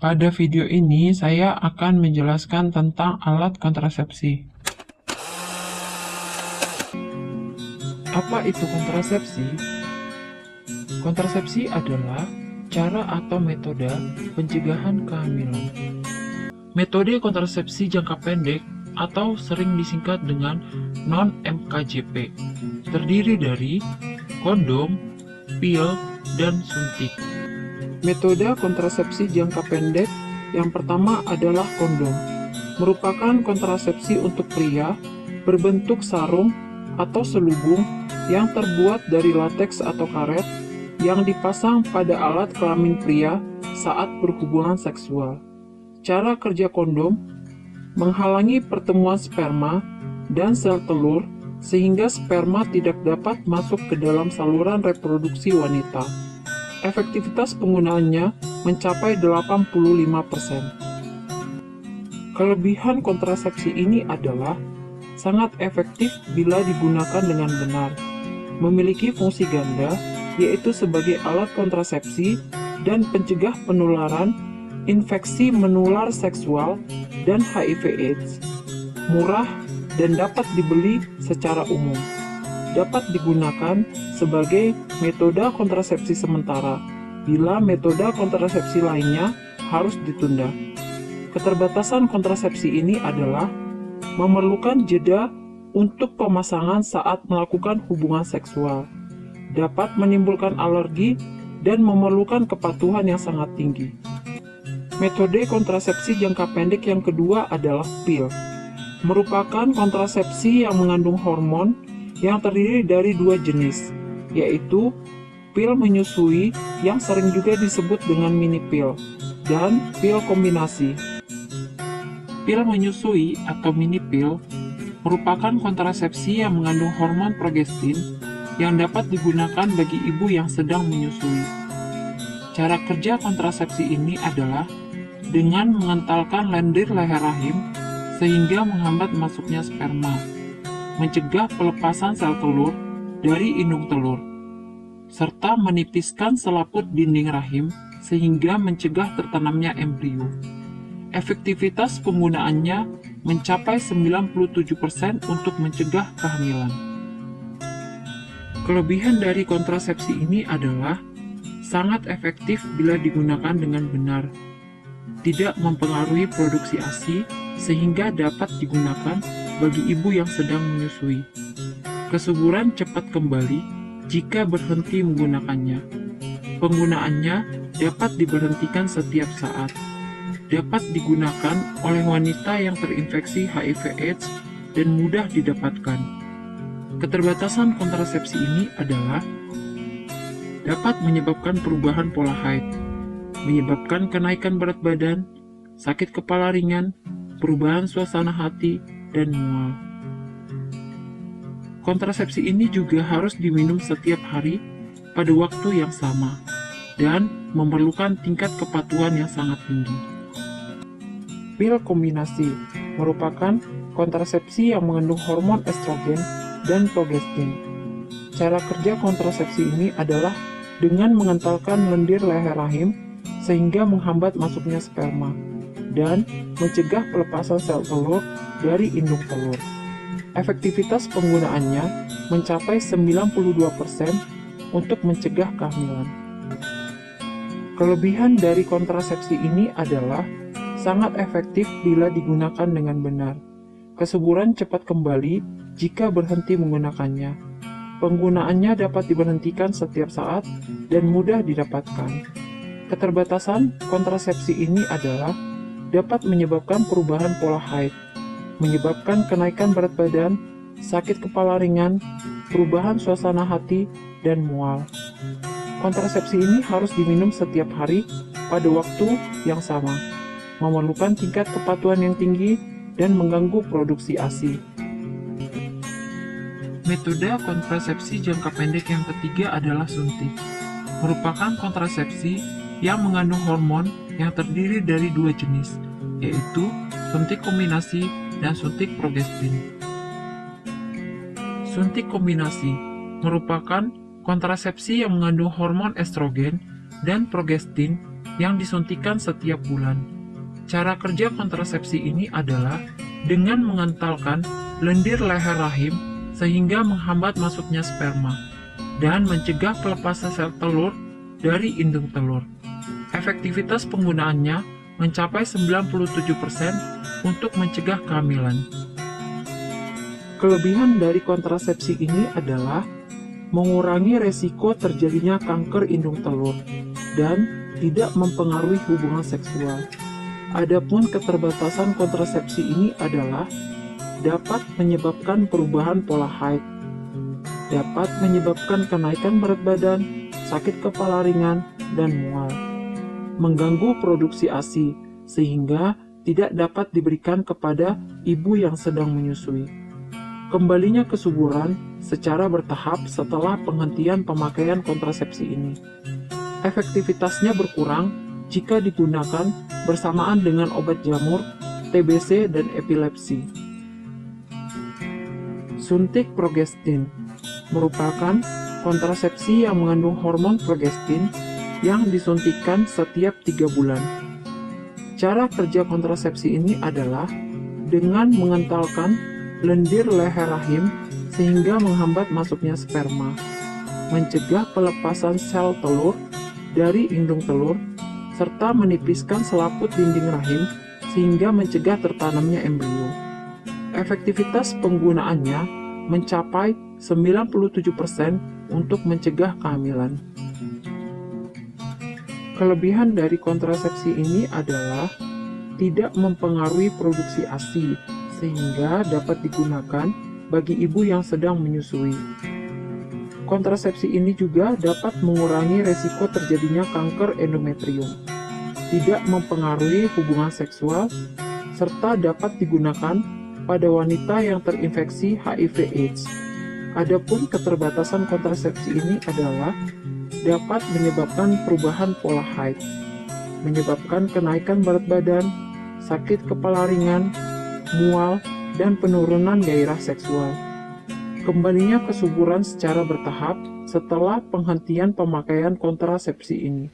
Pada video ini, saya akan menjelaskan tentang alat kontrasepsi. Apa itu kontrasepsi? Kontrasepsi adalah cara atau metode pencegahan kehamilan. Metode kontrasepsi jangka pendek atau sering disingkat dengan non-MKJP terdiri dari kondom, pil, dan suntik. Metode kontrasepsi jangka pendek yang pertama adalah kondom. Merupakan kontrasepsi untuk pria berbentuk sarung atau selubung yang terbuat dari lateks atau karet yang dipasang pada alat kelamin pria saat berhubungan seksual. Cara kerja kondom menghalangi pertemuan sperma dan sel telur sehingga sperma tidak dapat masuk ke dalam saluran reproduksi wanita. Efektivitas penggunaannya mencapai 85%. Kelebihan kontrasepsi ini adalah sangat efektif bila digunakan dengan benar, memiliki fungsi ganda, yaitu sebagai alat kontrasepsi dan pencegah penularan infeksi menular seksual dan HIV/AIDS, murah dan dapat dibeli secara umum. Dapat digunakan sebagai metode kontrasepsi sementara bila metode kontrasepsi lainnya harus ditunda. Keterbatasan kontrasepsi ini adalah memerlukan jeda untuk pemasangan saat melakukan hubungan seksual, dapat menimbulkan alergi, dan memerlukan kepatuhan yang sangat tinggi. Metode kontrasepsi jangka pendek yang kedua adalah pil. Merupakan kontrasepsi yang mengandung hormon yang terdiri dari dua jenis, yaitu pil menyusui yang sering juga disebut dengan mini pil, dan pil kombinasi. Pil menyusui atau mini pil merupakan kontrasepsi yang mengandung hormon progestin yang dapat digunakan bagi ibu yang sedang menyusui. Cara kerja kontrasepsi ini adalah dengan mengentalkan lendir leher rahim sehingga menghambat masuknya sperma, mencegah pelepasan sel telur dari indung telur, serta menipiskan selaput dinding rahim sehingga mencegah tertanamnya embrio. Efektivitas penggunaannya mencapai 97% untuk mencegah kehamilan. Kelebihan dari kontrasepsi ini adalah sangat efektif bila digunakan dengan benar, tidak mempengaruhi produksi ASI sehingga dapat digunakan bagi ibu yang sedang menyusui. Kesuburan cepat kembali jika berhenti menggunakannya. Penggunaannya dapat diberhentikan setiap saat. Dapat digunakan oleh wanita yang terinfeksi HIV/AIDS dan mudah didapatkan. Keterbatasan kontrasepsi ini adalah dapat menyebabkan perubahan pola haid, menyebabkan kenaikan berat badan, sakit kepala ringan, perubahan suasana hati, dan mual. Kontrasepsi ini juga harus diminum setiap hari pada waktu yang sama dan memerlukan tingkat kepatuhan yang sangat tinggi. Pil kombinasi merupakan kontrasepsi yang mengandung hormon estrogen dan progestin. Cara kerja kontrasepsi ini adalah dengan mengentalkan lendir leher rahim sehingga menghambat masuknya sperma dan mencegah pelepasan sel telur dari indung telur. Efektivitas penggunaannya mencapai 92% untuk mencegah kehamilan. Kelebihan dari kontrasepsi ini adalah sangat efektif bila digunakan dengan benar. Kesuburan cepat kembali jika berhenti menggunakannya. Penggunaannya dapat diberhentikan setiap saat dan mudah didapatkan. Keterbatasan kontrasepsi ini adalah dapat menyebabkan perubahan pola haid, menyebabkan kenaikan berat badan, sakit kepala ringan, perubahan suasana hati, dan mual. Kontrasepsi ini harus diminum setiap hari pada waktu yang sama, memerlukan tingkat kepatuhan yang tinggi, dan mengganggu produksi ASI. Metode kontrasepsi jangka pendek yang ketiga adalah suntik. Merupakan kontrasepsi yang mengandung hormon yang terdiri dari dua jenis, yaitu suntik kombinasi dan suntik progestin. Suntik kombinasi merupakan kontrasepsi yang mengandung hormon estrogen dan progestin yang disuntikan setiap bulan. Cara kerja kontrasepsi ini adalah dengan mengentalkan lendir leher rahim sehingga menghambat masuknya sperma dan mencegah pelepasan sel telur dari indung telur. Efektivitas penggunaannya mencapai 97% untuk mencegah kehamilan. Kelebihan dari kontrasepsi ini adalah mengurangi resiko terjadinya kanker indung telur dan tidak mempengaruhi hubungan seksual. Adapun keterbatasan kontrasepsi ini adalah dapat menyebabkan perubahan pola haid, dapat menyebabkan kenaikan berat badan, sakit kepala ringan, dan mual, mengganggu produksi ASI sehingga tidak dapat diberikan kepada ibu yang sedang menyusui. Kembalinya kesuburan secara bertahap setelah penghentian pemakaian kontrasepsi ini. Efektivitasnya berkurang jika digunakan bersamaan dengan obat jamur, TBC, dan epilepsi. Suntik progestin merupakan kontrasepsi yang mengandung hormon progestin yang disuntikkan setiap 3 bulan. Cara kerja kontrasepsi ini adalah dengan mengentalkan lendir leher rahim sehingga menghambat masuknya sperma, mencegah pelepasan sel telur dari indung telur, serta menipiskan selaput dinding rahim sehingga mencegah tertanamnya embrio. Efektivitas penggunaannya mencapai 97% untuk mencegah kehamilan. Kelebihan dari kontrasepsi ini adalah tidak mempengaruhi produksi ASI sehingga dapat digunakan bagi ibu yang sedang menyusui. Kontrasepsi ini juga dapat mengurangi resiko terjadinya kanker endometrium, tidak mempengaruhi hubungan seksual, serta dapat digunakan pada wanita yang terinfeksi HIV/AIDS. Adapun keterbatasan kontrasepsi ini adalah dapat menyebabkan perubahan pola haid, menyebabkan kenaikan berat badan, sakit kepala ringan, mual, dan penurunan gairah seksual. Kembalinya kesuburan secara bertahap setelah penghentian pemakaian kontrasepsi ini.